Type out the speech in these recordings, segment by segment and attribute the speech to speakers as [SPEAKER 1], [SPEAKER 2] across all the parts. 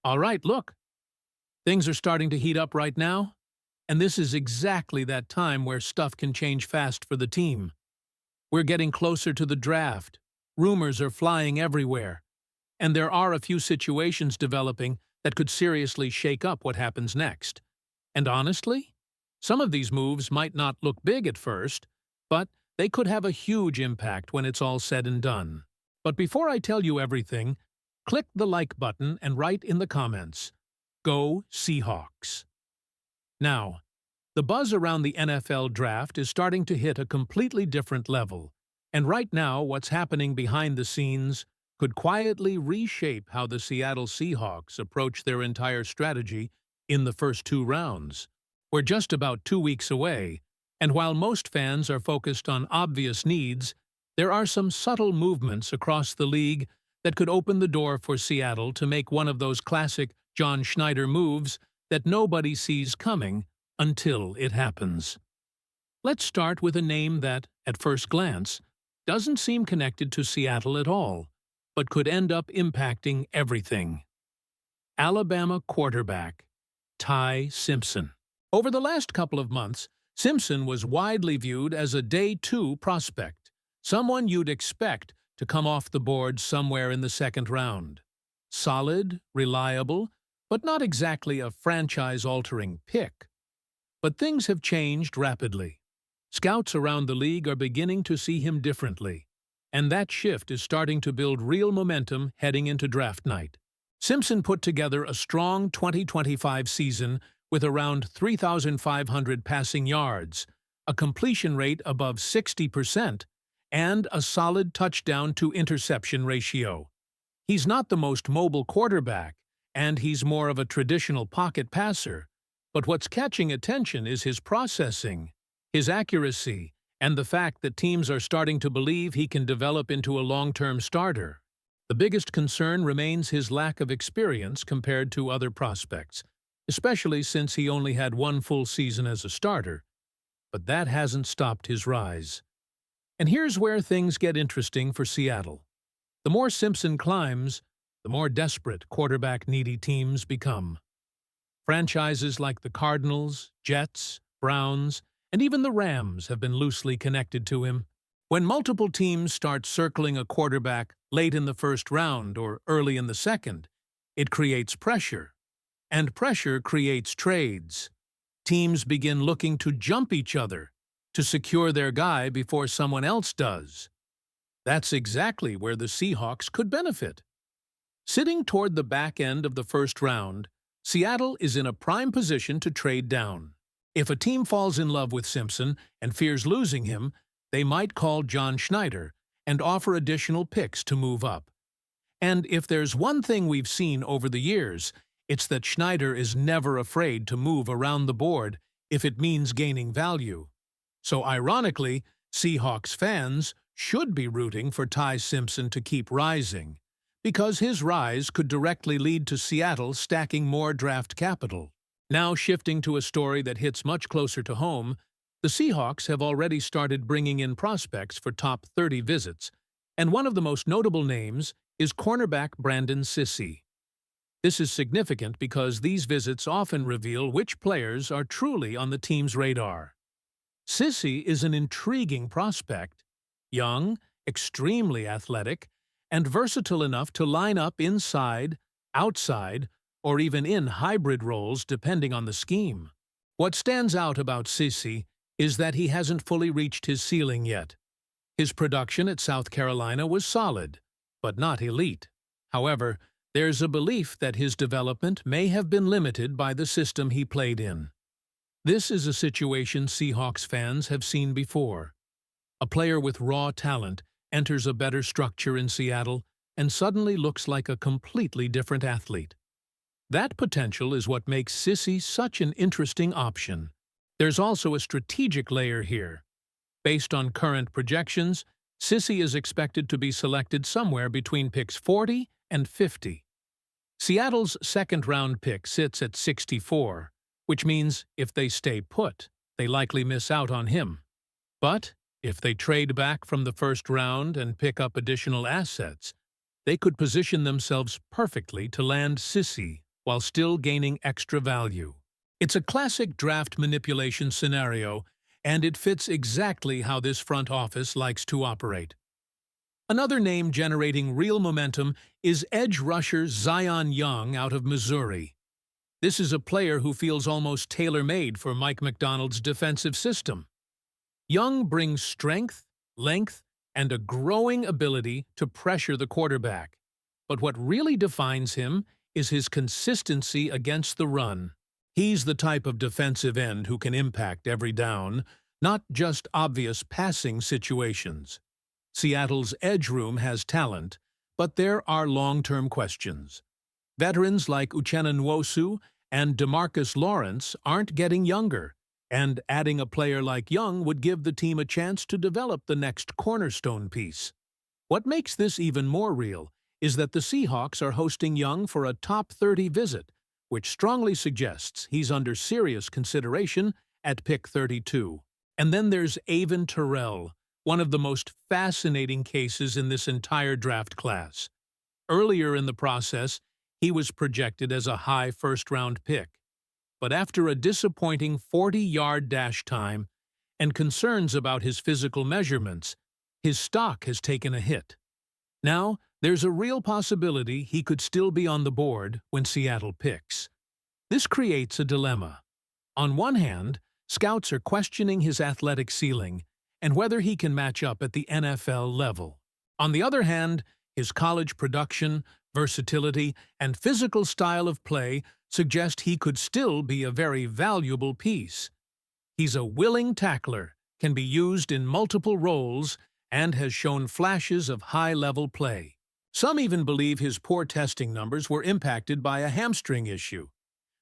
[SPEAKER 1] All right, look, things are starting to heat up right now, and this is exactly that time where stuff can change fast for the team. We're getting closer to the draft. Rumors are flying everywhere, and there are a few situations developing that could seriously shake up what happens next. And honestly, some of these moves might not look big at first, but they could have a huge impact when it's all said and done. But before I tell you everything, click the like button and write in the comments, "Go Seahawks." Now, the buzz around the NFL draft is starting to hit a completely different level, and right now what's happening behind the scenes could quietly reshape how the Seattle Seahawks approach their entire strategy in the first two rounds. We're just about 2 weeks away, and while most fans are focused on obvious needs, there are some subtle movements across the league that could open the door for Seattle to make one of those classic John Schneider moves that nobody sees coming until it happens. Let's start with a name that, at first glance, doesn't seem connected to Seattle at all, but could end up impacting everything. Alabama quarterback Ty Simpson. Over the last couple of months, Simpson was widely viewed as a day 2 prospect, someone you'd expect to come off the board somewhere in the second round. Solid, reliable, but not exactly a franchise-altering pick. But things have changed rapidly. Scouts around the league are beginning to see him differently, and that shift is starting to build real momentum heading into draft night. Simpson put together a strong 2025 season with around 3,500 passing yards, a completion rate above 60%, and a solid touchdown-to-interception ratio. He's not the most mobile quarterback, and he's more of a traditional pocket passer, but what's catching attention is his processing, his accuracy, and the fact that teams are starting to believe he can develop into a long-term starter. The biggest concern remains his lack of experience compared to other prospects, especially since he only had one full season as a starter, but that hasn't stopped his rise. And here's where things get interesting for Seattle. The more Simpson climbs, the more desperate quarterback-needy teams become. Franchises like the Cardinals, Jets, Browns, and even the Rams have been loosely connected to him. When multiple teams start circling a quarterback late in the first round or early in the second, it creates pressure. And pressure creates trades. Teams begin looking to jump each other, to secure their guy before someone else does. That's exactly where the Seahawks could benefit. Sitting toward the back end of the first round, Seattle is in a prime position to trade down. If a team falls in love with Simpson and fears losing him, they might call John Schneider and offer additional picks to move up. And if there's one thing we've seen over the years, it's that Schneider is never afraid to move around the board if it means gaining value. So ironically, Seahawks fans should be rooting for Ty Simpson to keep rising, because his rise could directly lead to Seattle stacking more draft capital. Now shifting to a story that hits much closer to home, the Seahawks have already started bringing in prospects for top 30 visits, and one of the most notable names is cornerback Brandon Sissy. This is significant because these visits often reveal which players are truly on the team's radar. Sissy is an intriguing prospect, young, extremely athletic, and versatile enough to line up inside, outside, or even in hybrid roles depending on the scheme. What stands out about Sissy is that he hasn't fully reached his ceiling yet. His production at South Carolina was solid, but not elite. However, there's a belief that his development may have been limited by the system he played in. This is a situation Seahawks fans have seen before. A player with raw talent enters a better structure in Seattle and suddenly looks like a completely different athlete. That potential is what makes Sissy such an interesting option. There's also a strategic layer here. Based on current projections, Sissy is expected to be selected somewhere between picks 40 and 50. Seattle's second-round pick sits at 64, which means if they stay put, they likely miss out on him. But if they trade back from the first round and pick up additional assets, they could position themselves perfectly to land Sissy while still gaining extra value. It's a classic draft manipulation scenario, and it fits exactly how this front office likes to operate. Another name generating real momentum is edge rusher Zion Young out of Missouri. This is a player who feels almost tailor-made for Mike Macdonald's defensive system. Young brings strength, length, and a growing ability to pressure the quarterback. But what really defines him is his consistency against the run. He's the type of defensive end who can impact every down, not just obvious passing situations. Seattle's edge room has talent, but there are long-term questions. Veterans like Uchenna Nwosu and DeMarcus Lawrence aren't getting younger, and adding a player like Young would give the team a chance to develop the next cornerstone piece. What makes this even more real is that the Seahawks are hosting Young for a top 30 visit, which strongly suggests he's under serious consideration at pick 32. And then there's Avon Terrell, one of the most fascinating cases in this entire draft class. Earlier in the process, he was projected as a high first-round pick. But after a disappointing 40-yard dash time and concerns about his physical measurements, his stock has taken a hit. Now, there's a real possibility he could still be on the board when Seattle picks. This creates a dilemma. On one hand, scouts are questioning his athletic ceiling and whether he can match up at the NFL level. On the other hand, his college production, versatility, and physical style of play suggest he could still be a very valuable piece. He's a willing tackler, can be used in multiple roles, and has shown flashes of high-level play. Some even believe his poor testing numbers were impacted by a hamstring issue,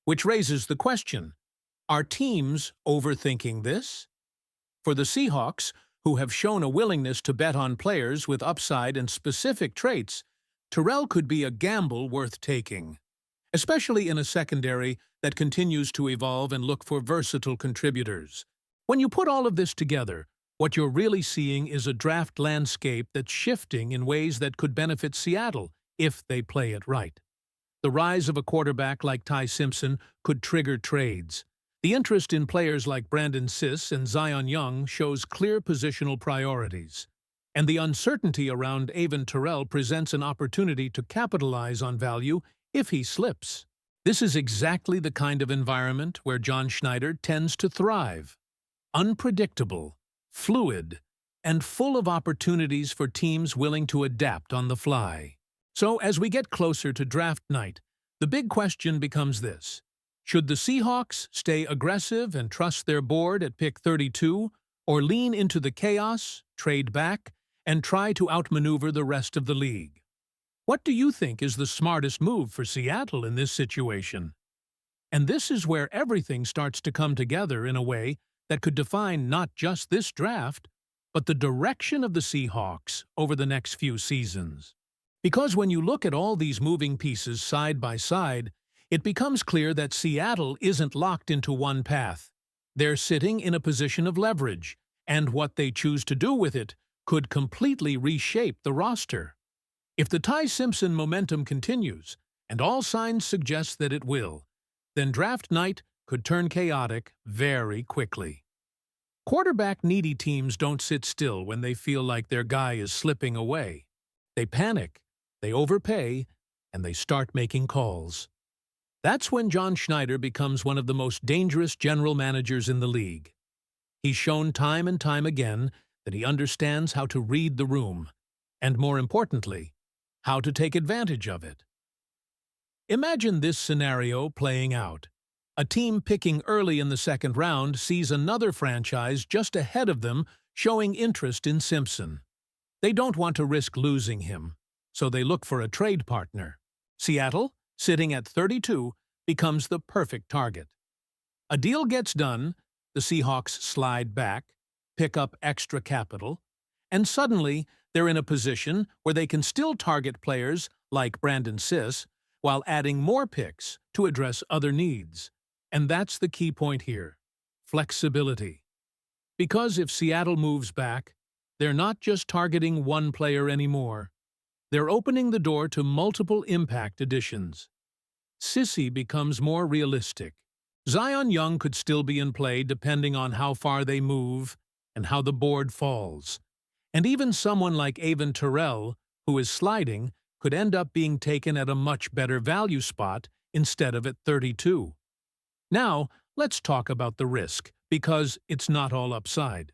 [SPEAKER 1] which raises the question, are teams overthinking this? For the Seahawks, who have shown a willingness to bet on players with upside and specific traits, Terrell could be a gamble worth taking, especially in a secondary that continues to evolve and look for versatile contributors. When you put all of this together, what you're really seeing is a draft landscape that's shifting in ways that could benefit Seattle if they play it right. The rise of a quarterback like Ty Simpson could trigger trades. The interest in players like Brandon Siss and Zion Young shows clear positional priorities. And the uncertainty around Avon Terrell presents an opportunity to capitalize on value if he slips. This is exactly the kind of environment where John Schneider tends to thrive. Unpredictable, fluid, and full of opportunities for teams willing to adapt on the fly. So, as we get closer to draft night, the big question becomes this. Should the Seahawks stay aggressive and trust their board at pick 32, or lean into the chaos, trade back, and try to outmaneuver the rest of the league? What do you think is the smartest move for Seattle in this situation? And this is where everything starts to come together in a way that could define not just this draft, but the direction of the Seahawks over the next few seasons. Because when you look at all these moving pieces side by side, it becomes clear that Seattle isn't locked into one path. They're sitting in a position of leverage, and what they choose to do with it could completely reshape the roster. If the Ty Simpson momentum continues, and all signs suggest that it will, then draft night could turn chaotic very quickly. Quarterback-needy teams don't sit still when they feel like their guy is slipping away. They panic, they overpay, and they start making calls. That's when John Schneider becomes one of the most dangerous general managers in the league. He's shown time and time again that he understands how to read the room, and more importantly, how to take advantage of it. Imagine this scenario playing out. A team picking early in the second round sees another franchise just ahead of them showing interest in Simpson. They don't want to risk losing him, so they look for a trade partner. Seattle, sitting at 32, becomes the perfect target. A deal gets done, the Seahawks slide back, pick up extra capital, and suddenly they're in a position where they can still target players like Brandon Siss while adding more picks to address other needs. And that's the key point here: flexibility. Because if Seattle moves back, they're not just targeting one player anymore. They're opening the door to multiple impact additions. Sissy becomes more realistic. Zion Young could still be in play depending on how far they move and how the board falls. And even someone like Avon Terrell, who is sliding, could end up being taken at a much better value spot instead of at 32. Now, let's talk about the risk, because it's not all upside.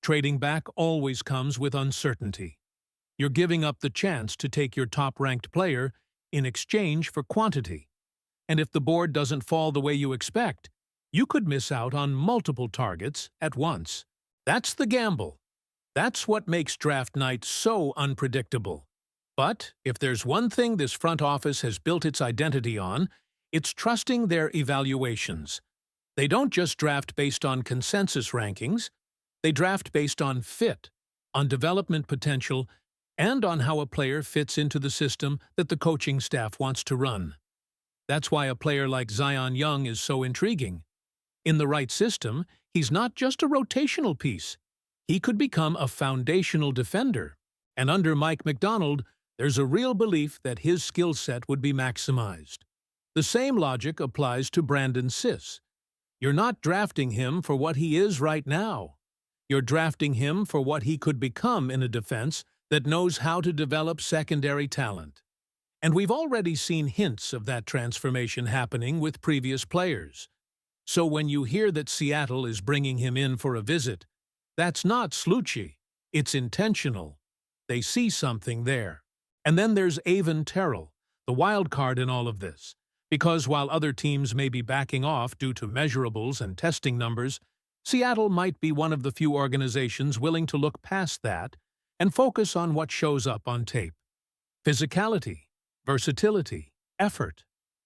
[SPEAKER 1] Trading back always comes with uncertainty. You're giving up the chance to take your top-ranked player in exchange for quantity. And if the board doesn't fall the way you expect, you could miss out on multiple targets at once. That's the gamble. That's what makes draft night so unpredictable. But if there's one thing this front office has built its identity on, it's trusting their evaluations. They don't just draft based on consensus rankings. They draft based on fit, on development potential, and on how a player fits into the system that the coaching staff wants to run. That's why a player like Zion Young is so intriguing. In the right system, he's not just a rotational piece. He could become a foundational defender. And under Mike Macdonald, there's a real belief that his skill set would be maximized. The same logic applies to Brandon Siss. You're not drafting him for what he is right now. You're drafting him for what he could become in a defense that knows how to develop secondary talent. And we've already seen hints of that transformation happening with previous players. So when you hear that Seattle is bringing him in for a visit, that's not sleuthy. It's intentional. They see something there. And then there's Avon Terrell, the wild card in all of this. Because while other teams may be backing off due to measurables and testing numbers, Seattle might be one of the few organizations willing to look past that and focus on what shows up on tape. Physicality, versatility, effort.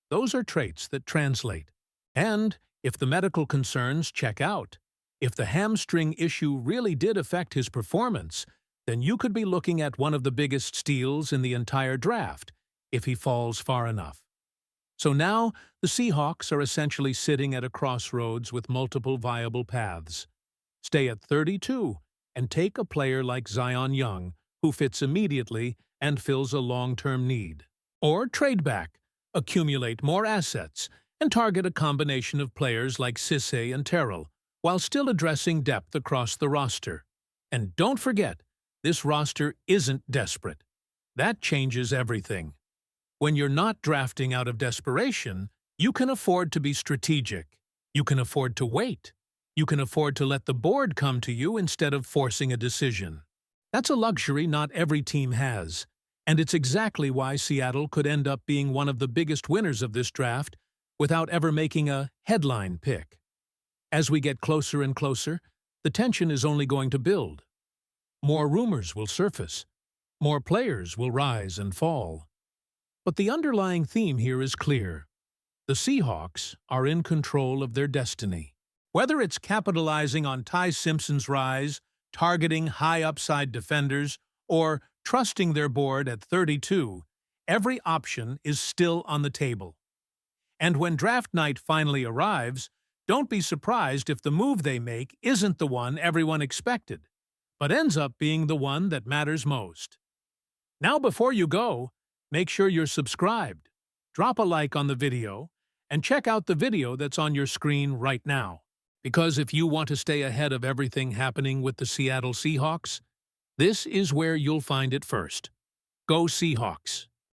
[SPEAKER 1] Those are traits that translate. And if the medical concerns check out, if the hamstring issue really did affect his performance, then you could be looking at one of the biggest steals in the entire draft if he falls far enough. So now, the Seahawks are essentially sitting at a crossroads with multiple viable paths. Stay at 32 and take a player like Zion Young, who fits immediately and fills a long-term need. Or trade back, accumulate more assets, and target a combination of players like Sissy and Terrell, while still addressing depth across the roster. And don't forget, this roster isn't desperate. That changes everything. When you're not drafting out of desperation, you can afford to be strategic. You can afford to wait. You can afford to let the board come to you instead of forcing a decision. That's a luxury not every team has, and it's exactly why Seattle could end up being one of the biggest winners of this draft without ever making a headline pick. As we get closer and closer, the tension is only going to build. More rumors will surface. More players will rise and fall. But the underlying theme here is clear. The Seahawks are in control of their destiny. Whether it's capitalizing on Ty Simpson's rise, targeting high-upside defenders, or trusting their board at 32, every option is still on the table. And when draft night finally arrives, don't be surprised if the move they make isn't the one everyone expected, but ends up being the one that matters most. Now, before you go, make sure you're subscribed, drop a like on the video, and check out the video that's on your screen right now. Because if you want to stay ahead of everything happening with the Seattle Seahawks, this is where you'll find it first. Go Seahawks!